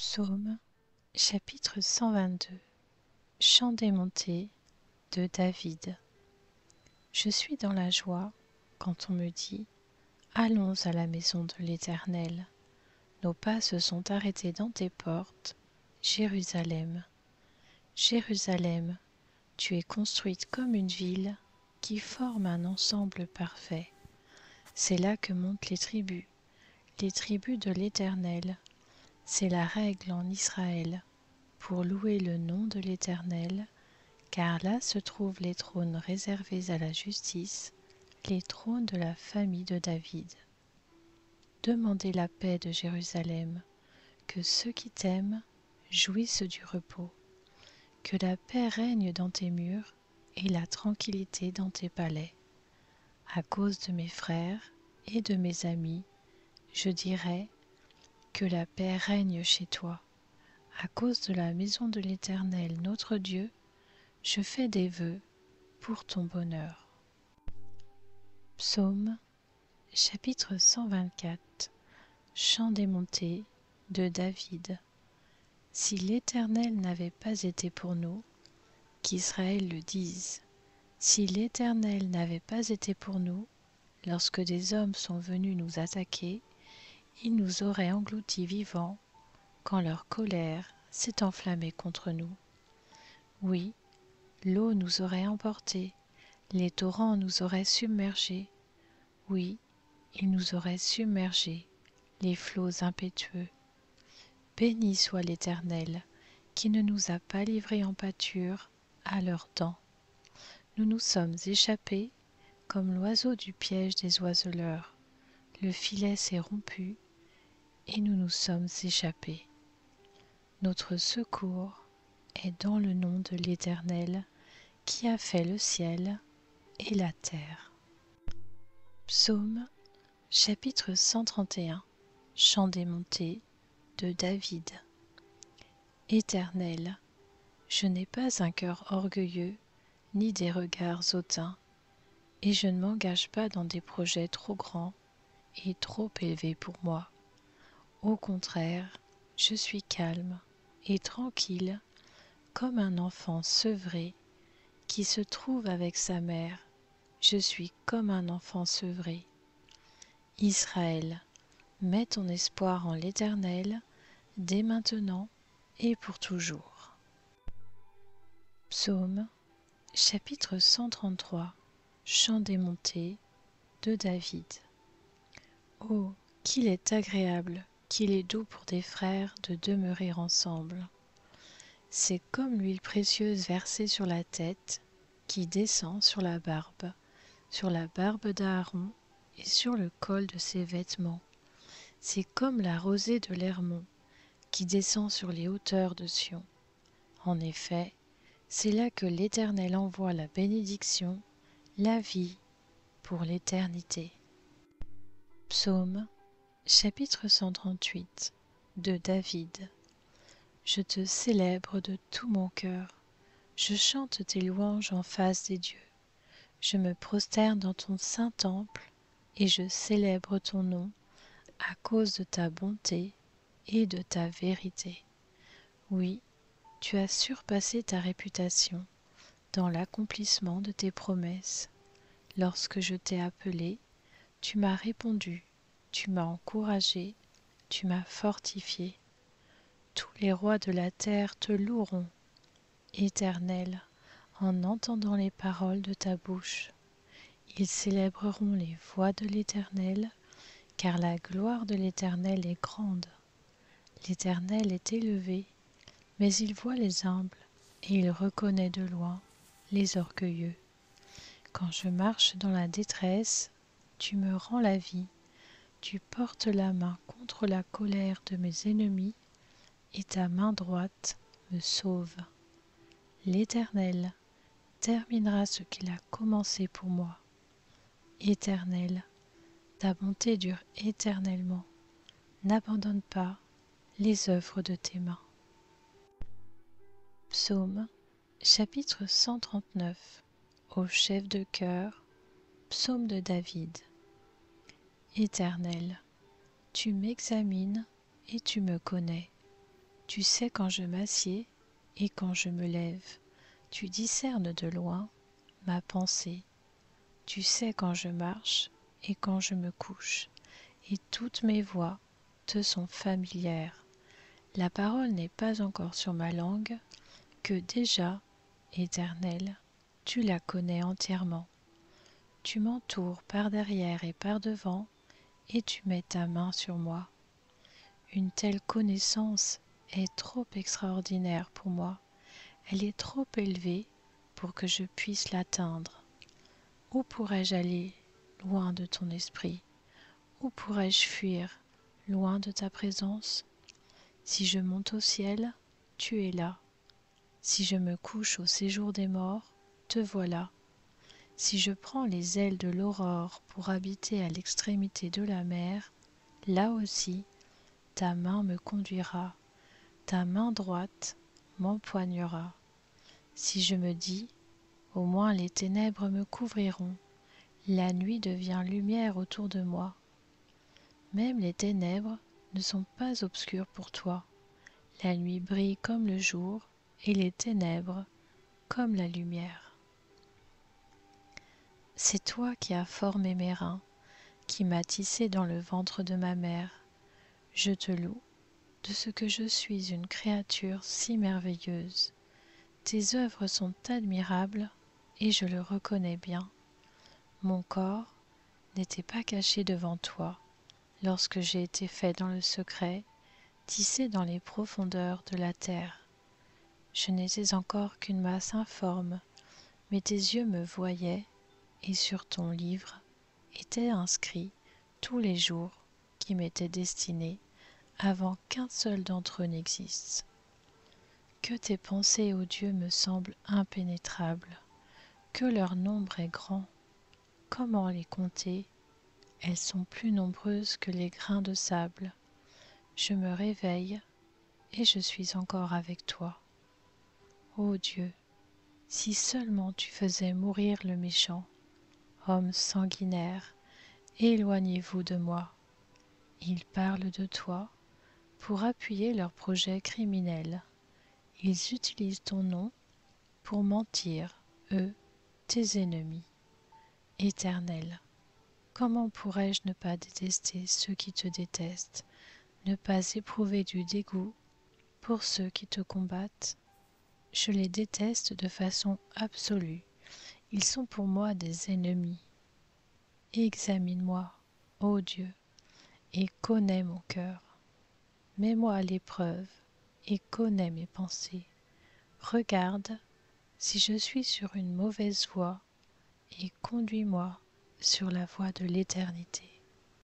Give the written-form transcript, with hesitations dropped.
Psaume, chapitre 122. Chant des montées de David. Je suis dans la joie quand on me dit « Allons à la maison de l'Éternel ». Nos pas se sont arrêtés dans tes portes, Jérusalem. Jérusalem, tu es construite comme une ville qui forme un ensemble parfait. C'est là que montent les tribus de l'Éternel. C'est la règle en Israël, pour louer le nom de l'Éternel, car là se trouvent les trônes réservés à la justice, les trônes de la famille de David. Demandez la paix de Jérusalem, que ceux qui t'aiment jouissent du repos, que la paix règne dans tes murs et la tranquillité dans tes palais. À cause de mes frères et de mes amis, je dirai que la paix règne chez toi. À cause de la maison de l'Éternel, notre Dieu, je fais des vœux pour ton bonheur. Psaume, chapitre 124. Chant des montées de David. Si l'Éternel n'avait pas été pour nous, qu'Israël le dise. Si l'Éternel n'avait pas été pour nous, lorsque des hommes sont venus nous attaquer, ils nous auraient engloutis vivants quand leur colère s'est enflammée contre nous. Oui, l'eau nous aurait emportés, les torrents nous auraient submergés. Oui, ils nous auraient submergés, les flots impétueux. Béni soit l'Éternel, qui ne nous a pas livrés en pâture à leurs dents. Nous nous sommes échappés comme l'oiseau du piège des oiseleurs. Le filet s'est rompu et nous nous sommes échappés. Notre secours est dans le nom de l'Éternel, qui a fait le ciel et la terre. Psaume, chapitre 131. Chant des montées de David. Éternel, je n'ai pas un cœur orgueilleux, ni des regards hautains, et je ne m'engage pas dans des projets trop grands et trop élevés pour moi. Au contraire, je suis calme et tranquille, comme un enfant sevré qui se trouve avec sa mère. Je suis comme un enfant sevré. Israël, mets ton espoir en l'Éternel, dès maintenant et pour toujours. Psaume, chapitre 133. Chant des montées de David. Oh, qu'il est agréable, qu'il est doux pour des frères de demeurer ensemble. C'est comme l'huile précieuse versée sur la tête, qui descend sur la barbe d'Aaron et sur le col de ses vêtements. C'est comme la rosée de l'Hermon, qui descend sur les hauteurs de Sion. En effet, c'est là que l'Éternel envoie la bénédiction, la vie pour l'éternité. Psaume, chapitre 138 de David. Je te célèbre de tout mon cœur, je chante tes louanges en face des dieux. Je me prosterne dans ton saint temple et je célèbre ton nom à cause de ta bonté et de ta vérité. Oui, tu as surpassé ta réputation dans l'accomplissement de tes promesses. Lorsque je t'ai appelé, tu m'as répondu, tu m'as encouragé, tu m'as fortifié. Tous les rois de la terre te loueront, Éternel, en entendant les paroles de ta bouche. Ils célébreront les voies de l'Éternel, car la gloire de l'Éternel est grande. L'Éternel est élevé, mais il voit les humbles, et il reconnaît de loin les orgueilleux. Quand je marche dans la détresse, tu me rends la vie, tu portes la main contre la colère de mes ennemis, et ta main droite me sauve. L'Éternel terminera ce qu'il a commencé pour moi. Éternel, ta bonté dure éternellement. N'abandonne pas les œuvres de tes mains. Psaume, chapitre 139. Au chef de chœur, psaume de David. Éternel, tu m'examines et tu me connais. Tu sais quand je m'assieds et quand je me lève. Tu discernes de loin ma pensée. Tu sais quand je marche et quand je me couche. Et toutes mes voix te sont familières. La parole n'est pas encore sur ma langue, que déjà, Éternel, tu la connais entièrement. Tu m'entoures par derrière et par devant, et tu mets ta main sur moi. Une telle connaissance est trop extraordinaire pour moi. Elle est trop élevée pour que je puisse l'atteindre. Où pourrais-je aller loin de ton esprit? Où pourrais-je fuir loin de ta présence? Si je monte au ciel, tu es là. Si je me couche au séjour des morts, te voilà. Si je prends les ailes de l'aurore pour habiter à l'extrémité de la mer, là aussi, ta main me conduira, ta main droite m'empoignera. Si je me dis, au moins les ténèbres me couvriront, la nuit devient lumière autour de moi. Même les ténèbres ne sont pas obscures pour toi. La nuit brille comme le jour et les ténèbres comme la lumière. C'est toi qui as formé mes reins, qui m'as tissé dans le ventre de ma mère. Je te loue de ce que je suis une créature si merveilleuse. Tes œuvres sont admirables et je le reconnais bien. Mon corps n'était pas caché devant toi lorsque j'ai été fait dans le secret, tissé dans les profondeurs de la terre. Je n'étais encore qu'une masse informe, mais tes yeux me voyaient et sur ton livre étaient inscrits tous les jours qui m'étaient destinés avant qu'un seul d'entre eux n'existe. Que tes pensées, ô Dieu, me semblent impénétrables, que leur nombre est grand. Comment les compter? Elles sont plus nombreuses que les grains de sable. Je me réveille et je suis encore avec toi. Ô Dieu, si seulement tu faisais mourir le méchant, homme sanguinaire, éloignez-vous de moi. Ils parlent de toi pour appuyer leurs projets criminels. Ils utilisent ton nom pour mentir, eux, tes ennemis. Éternel, comment pourrais-je ne pas détester ceux qui te détestent, ne pas éprouver du dégoût pour ceux qui te combattent? Je les déteste de façon absolue. Ils sont pour moi des ennemis. Examine-moi, ô Dieu, et connais mon cœur. Mets-moi à l'épreuve et connais mes pensées. Regarde si je suis sur une mauvaise voie et conduis-moi sur la voie de l'éternité.